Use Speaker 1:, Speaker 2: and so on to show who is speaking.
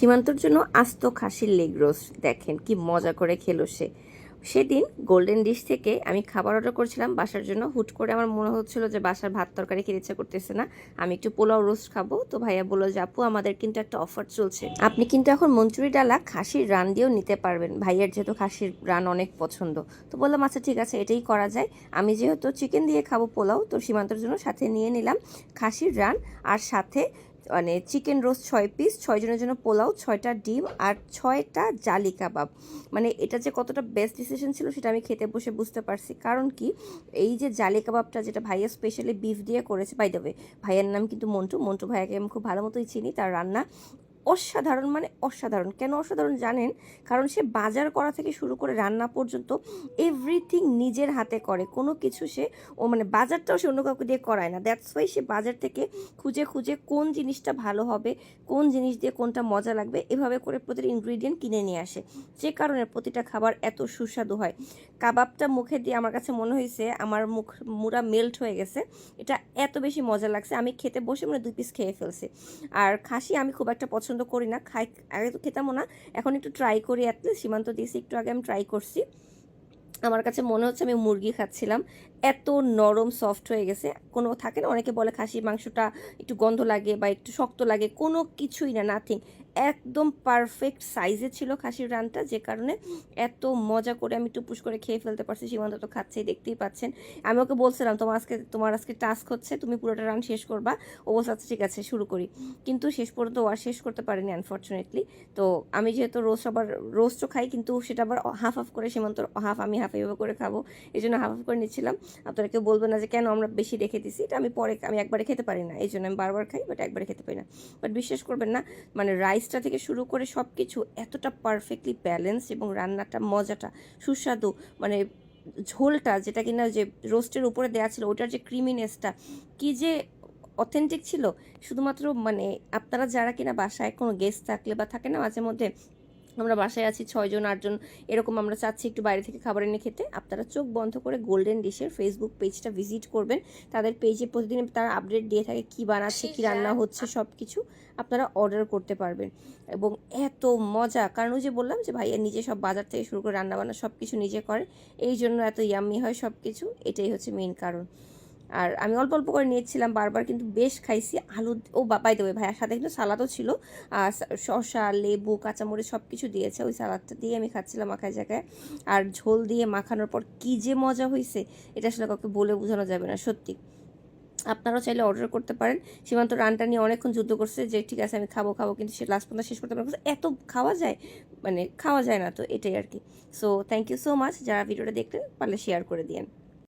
Speaker 1: সীমান্তর জন্য আস্ত খাসির লেগ রোস্ট দেখেন কি মজা করে খেলো সে। সেদিন গোল্ডেন ডিশ থেকে আমি খাবার অর্ডার করেছিলাম বাসার জন্য। হুট করে আমার মনে হচ্ছিল যে বাসার ভাত তরকারি খেতে ইচ্ছা করতেছে না, আমি একটু পোলাও রোস্ট খাবো। তো ভাইয়া বললো যে আপু আমাদের কিন্তু একটা অফার চলছে, আপনি কিন্তু এখন মঞ্চুরি ডালা খাসির রান দিয়েও নিতে পারবেন। ভাইয়ার যেহেতু খাসির রান অনেক পছন্দ, তো বললাম আচ্ছা ঠিক আছে এটাই করা যায়। আমি যেহেতু চিকেন দিয়ে খাবো পোলাও, তো সীমান্তর জন্য সাথে নিয়ে নিলাম খাসির রান, আর সাথে মানে চিকেন রোস্ট 6 পিস, 6 জনের জন্য পোলাও, 6টা ডিম আর 6টা জালি কাবাব। মানে এটা যে কতটা বেস্ট ডিসিশন ছিল সেটা আমি খেতে বসে বুঝতে পারছি। কারণ কি, এই যে জালি কাবাবটা যেটা ভাইয়া স্পেশালি বিফ দিয়ে করেছে, বাই দ্য ওয়ে ভাইয়ার নাম কিন্তু মন্টু। মন্টু ভাইয়াকে আমি খুব ভালো মতোই চিনি, তার রান্না অসাধারণ, মানে অসাধারণ। কেন অসাধারণ জানেন? কারণ সে বাজার করা থেকে শুরু করে রান্না পর্যন্ত এভরিথিং নিজের হাতে করে। কোনো কিছু সে মানে বাজারটাও সে অন্য কাউকে দিয়ে করায় না। দ্যাটস ওয়াই সে বাজার থেকে খুঁজে খুঁজে কোন জিনিসটা ভালো হবে, কোন জিনিস দিয়ে কোনটা মজা লাগবে, এভাবে করে প্রতিটা ইনগ্রিডিয়েন্ট কিনে নিয়ে আসে, যে কারণে প্রতিটা খাবার এত সুস্বাদু হয়। কাবাবটা মুখে দিয়ে আমার কাছে মনে হয়েছে আমার মুখ মুড়া মেল্ট হয়ে গেছে। এটা এত বেশি মজা লাগছে, আমি খেতে বসে মানে 2 পিস খেয়ে ফেলছি। আর খাসি আমি খুব একটা পছন্দ করি না, আগে তো খেতামও না, এখন একটু ট্রাই করি। অ্যাটলিস্ট সীমান্ত দিয়েছি একটু আগে, আমি ট্রাই করছি। আমার কাছে মনে হচ্ছে আমি মুরগি খাচ্ছিলাম, এত নরম সফট হয়ে গেছে। কোনো থাকে না অনেকে বলে খাসির মাংসটা একটু গন্ধ লাগে বা একটু শক্ত লাগে, কোনো কিছুই না, নাথিং। একদম পারফেক্ট সাইজে ছিল খাসির রানটা, যে কারণে এত মজা করে আমি টুপুস করে খেয়ে ফেলতে পারছি। সীমান্ত তো খাচ্ছেই, দেখতেই পাচ্ছেন। আমি ওকে বলছিলাম তোমার আজকে টাস্ক হচ্ছে, তুমি পুরোটা রান শেষ করবা। ও বলছে আচ্ছা ঠিক আছে শুরু করি, কিন্তু শেষ পর্যন্ত ও আর শেষ করতে পারেনি আনফর্চুনেটলি। তো আমি যেহেতু রোস্টও খাই, কিন্তু সেটা আবার হাফ হাফ করে, সীমান্ত হাফ আমি হাফ এভাবে করে খাবো, এই জন্য হাফ হাফ করে নিচ্ছিলাম। আপনারা কেউ বলবেন না যে কেন আমরা বেশি রেখে দিছি, এটা আমি একবারে খেতে পারি না, এই জন্য আমি বারবার খাই, বাট একবারে খেতে পারি না। বাট বিশ্বাস করবেন না, মানে রাইসটা থেকে শুরু করে সব কিছু এতটা পারফেক্টলি ব্যালেন্স, এবং রান্নাটা মজাটা সুস্বাদু। মানে ঝোলটা যেটা কিনা যে রোস্টের উপরে দেওয়া ছিল, ওটার যে ক্রিমিনেসটা কি যে অথেন্টিক ছিল। শুধুমাত্র মানে আপনারা যারা কিনা বাসায় কোনো গেস্ট থাকলে বা থাকে না মাঝে মধ্যে, আমরা বাসায় আছি 6 জন 8 জন, এরকম আমরা চাচ্ছি একটু বাইরে থেকে খাবার এনে খেতে, আপনারা চোখ বন্ধ করে গোল্ডেন ডিশের ফেসবুক পেজটা ভিজিট করবেন। তাদের পেজে প্রতিদিন তারা আপডেট দিয়ে থাকে কী বানাচ্ছে, কী রান্না হচ্ছে, সব কিছু আপনারা অর্ডার করতে পারবেন। এবং এত মজা, কারণ ওই যে বললাম যে ভাইয়া নিজে সব বাজার থেকে শুরু করে রান্নাবান্না সব কিছু নিজে করে, এই জন্য এত ইয়াম্মি হয় সব কিছু। এটাই হচ্ছে মেইন কারণ। আর আমি অল্প অল্প করে নিয়েছিলাম বারবার, কিন্তু বেশ খাইছি। আলু ও বাই দেবে ভাইয়ার সাথে কিন্তু সালাদও ছিল, শসা লেবু কাঁচামরিচ সব কিছু দিয়েছে। ওই সালাদটা দিয়ে আমি খাচ্ছিলাম মাখায় জায়গায়, আর ঝোল দিয়ে মাখানোর পর কী যে মজা হয়েছে, এটা আসলে কাউকে বলে বোঝানো যাবে না সত্যি। আপনারাও চাইলে অর্ডার করতে পারেন। সীমান্ত রানটা নিয়ে অনেকক্ষণ যুদ্ধ করছে যে ঠিক আছে আমি খাবো খাবো, কিন্তু সে লাস্ট পর্যন্ত শেষ করতে পারবে। এত খাওয়া যায়, মানে খাওয়া যায় না, তো এটাই আর কি। So thank you so much, যারা ভিডিওটা দেখলেন পারলে শেয়ার করে দিয়েন।